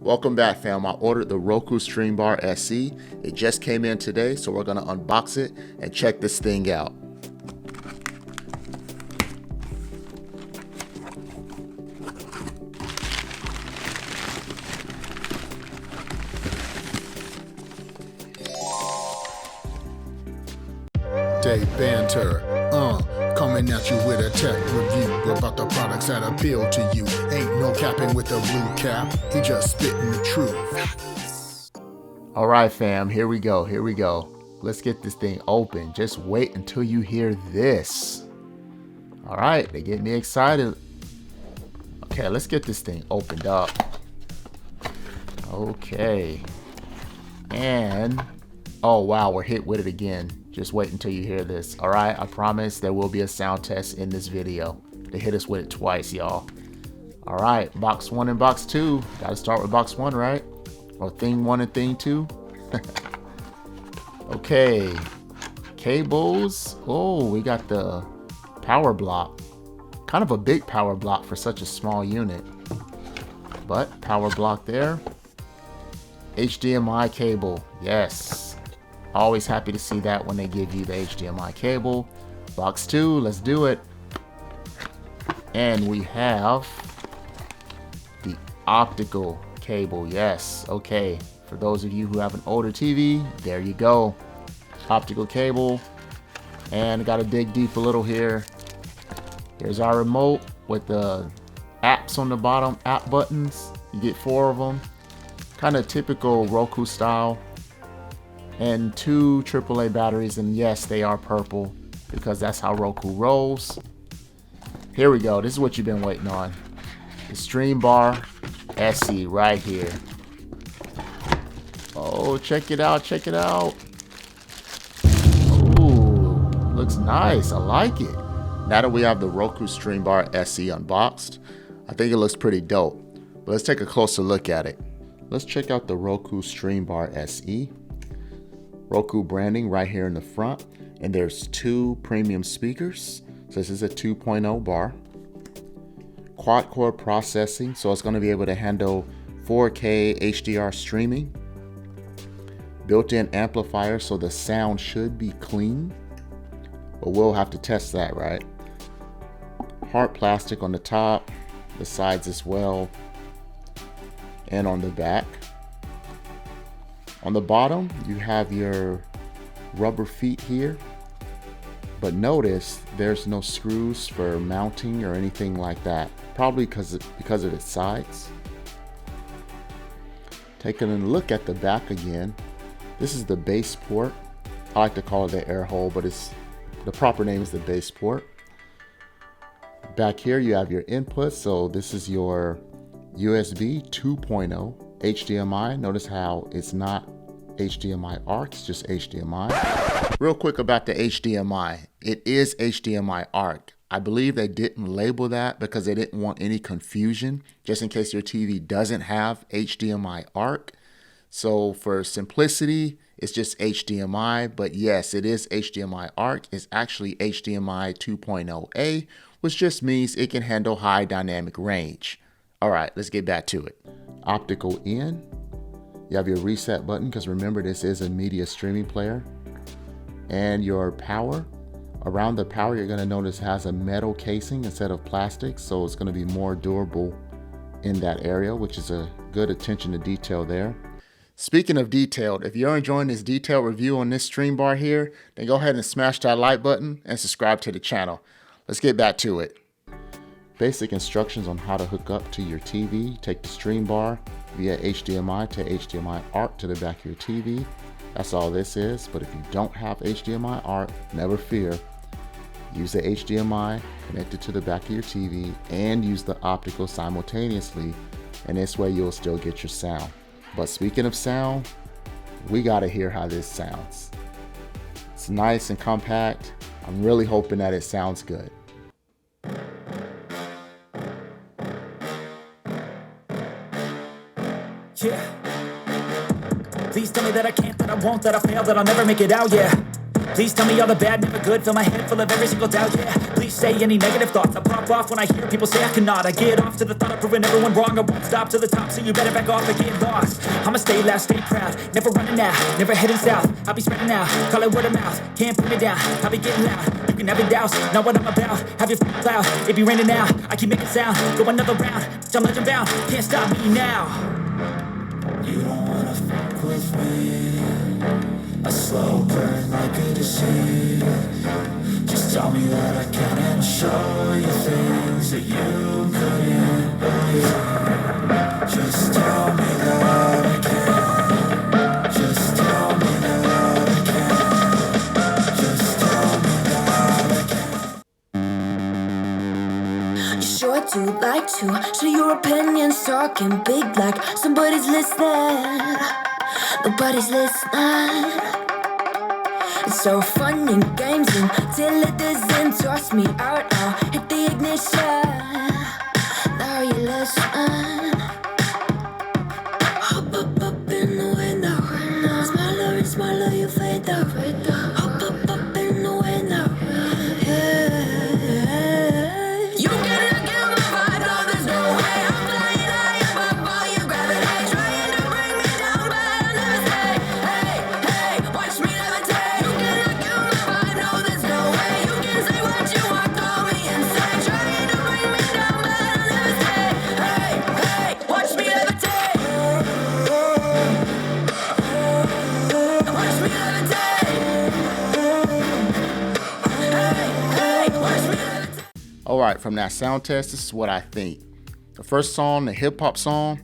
Welcome back, fam. I ordered the Roku Streambar SE. It just came in today, so we're gonna unbox it and check this thing out. Day banter, coming at you with a tech review about the products that appeal to you. Ain't no capping with the blue cap, he just spitting the truth. All right, fam, here we go. Let's get this thing open. Just wait until you hear this. All right, they get me excited. Okay, let's get this thing opened up. Okay. And, oh wow, we're hit with it again. Just wait until you hear this. All right, I promise there will be a sound test in this video. They hit us with it twice, y'all. All right, box one and box two. Gotta start with box one, right? Or thing one and thing two. Okay, cables. Oh, we got the power block. Kind of a big power block for such a small unit. But power block there. HDMI cable, yes. Always happy to see that when they give you the HDMI cable. Box two, let's do it. And we have the optical cable, yes, okay. For those of you who have an older TV, there you go. Optical cable. And gotta dig deep a little here. Here's our remote with the apps on the bottom, app buttons. You get 4 of them. Kind of typical Roku style. And 2 AAA batteries, and yes, they are purple because that's how Roku rolls. Here we go. This is what you've been waiting on. The Streambar SE right here. Oh, check it out, check it out. Ooh, looks nice. I like it. Now that we have the Roku Streambar SE unboxed, I think it looks pretty dope. But let's take a closer look at it. Let's check out the Roku Streambar SE. Roku branding right here in the front, and there's 2 premium speakers. So this is a 2.0 bar. Quad core processing, so it's going to be able to handle 4K HDR streaming. Built-in amplifier, so the sound should be clean, but we'll have to test that, right? Hard plastic on the top, the sides as well, and on the back. On the bottom, you have your rubber feet here, but notice there's no screws for mounting or anything like that, probably because of its sides. Taking a look at the back again, this is the base port. I like to call it the air hole, but the proper name is the base port. Back here you have your input, so this is your USB 2.0 HDMI. Notice how it's not HDMI ARC, it's just HDMI. Real quick about the HDMI. It is HDMI ARC. I believe they didn't label that because they didn't want any confusion, just in case your TV doesn't have HDMI ARC. So for simplicity, it's just HDMI, but yes, it is HDMI ARC. It's actually HDMI 2.0A, which just means it can handle high dynamic range. All right, let's get back to it. Optical in. You have your reset button, because remember this is a media streaming player. And your power. Around the power, you're going to notice it has a metal casing instead of plastic, so it's going to be more durable in that area, which is a good attention to detail there. Speaking of detailed, if you're enjoying this detailed review on this Streambar here, then go ahead and smash that like button and subscribe to the channel. Let's get back to it. Basic instructions on how to hook up to your TV. Take the Streambar via HDMI to HDMI ARC to the back of your TV. That's all this is, but if you don't have HDMI ARC, never fear. Use the HDMI connected to the back of your TV and use the optical simultaneously, and this way you'll still get your sound. But speaking of sound, we gotta hear how this sounds. It's nice and compact. I'm really hoping that it sounds good. Yeah. Please tell me that I can't, that I won't, that I fail, that I'll never make it out, yeah. Please tell me all the bad, never good, fill my head full of every single doubt, yeah. Please Please say any negative thoughts. I pop off when I hear people say I cannot. I get off to the thought of proving everyone wrong. I won't stop to the top, so you better back off and get lost. I'ma stay loud, stay proud, never running out, never heading south. I'll be spreading out, call it word of mouth. Can't put me down, I'll be getting loud. You can have it douse, not what I'm about. Have your cloud, it be raining now. I keep making sound, go another round. I'm legend bound, can't stop me now. You don't wanna fuck with me. A slow burn like a disease. Just tell me that I can and I'll show you things that you couldn't believe. Just tell me that I can. Just tell me that I can. Just tell me that I can. You sure do like to share your opinions, talking big like somebody's listening. Nobody's listening. It's so fun and games until it doesn't. Toss me out, I'll hit the ignition. Now you listen. Hop up in the window. Smaller and smaller you fade out. Hop up in the window. Yeah. You cannot kill my vibe, no, there's no way. I'm flying high above all your gravity, trying to bring me down, but I'll never stay. Hey, hey, watch me levitate. You cannot kill my vibe, no, there's no way. You can say what you want, call me insane, trying to bring me down, but I'll never stay. Hey, hey, watch me levitate. Watch me levitate. Hey, hey, watch me levitate. All right, from that sound test, this is what I think. The first song, the hip hop song,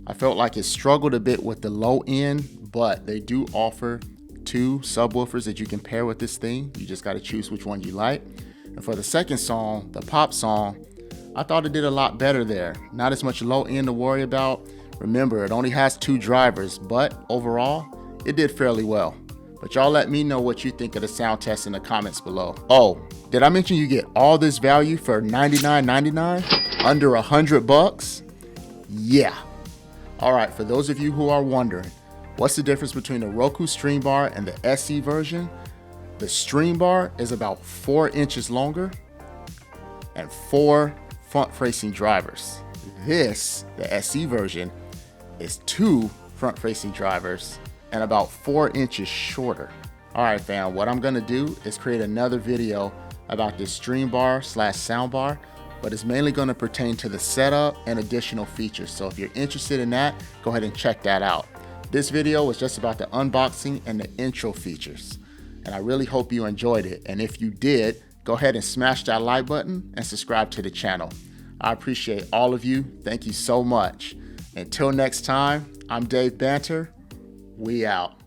I felt like it struggled a bit with the low end, but they do offer 2 subwoofers that you can pair with this thing. You just got to choose which one you like. And for the second song, the pop song, I thought it did a lot better there. Not as much low end to worry about. Remember, it only has 2 drivers, but overall, it did fairly well. But y'all let me know what you think of the sound test in the comments below. Oh, did I mention you get all this value for $99.99? Under $100? Yeah. All right, for those of you who are wondering, what's the difference between the Roku Streambar and the SE version? The Streambar is about 4 inches longer and 4 front-facing drivers. This, the SE version, is 2 front-facing drivers and about 4 inches shorter. All right, fam, what I'm gonna do is create another video about this Streambar / Soundbar, but it's mainly gonna pertain to the setup and additional features. So if you're interested in that, go ahead and check that out. This video was just about the unboxing and the intro features, and I really hope you enjoyed it. And if you did, go ahead and smash that like button and subscribe to the channel. I appreciate all of you. Thank you so much. Until next time, I'm Dave Banter. We out.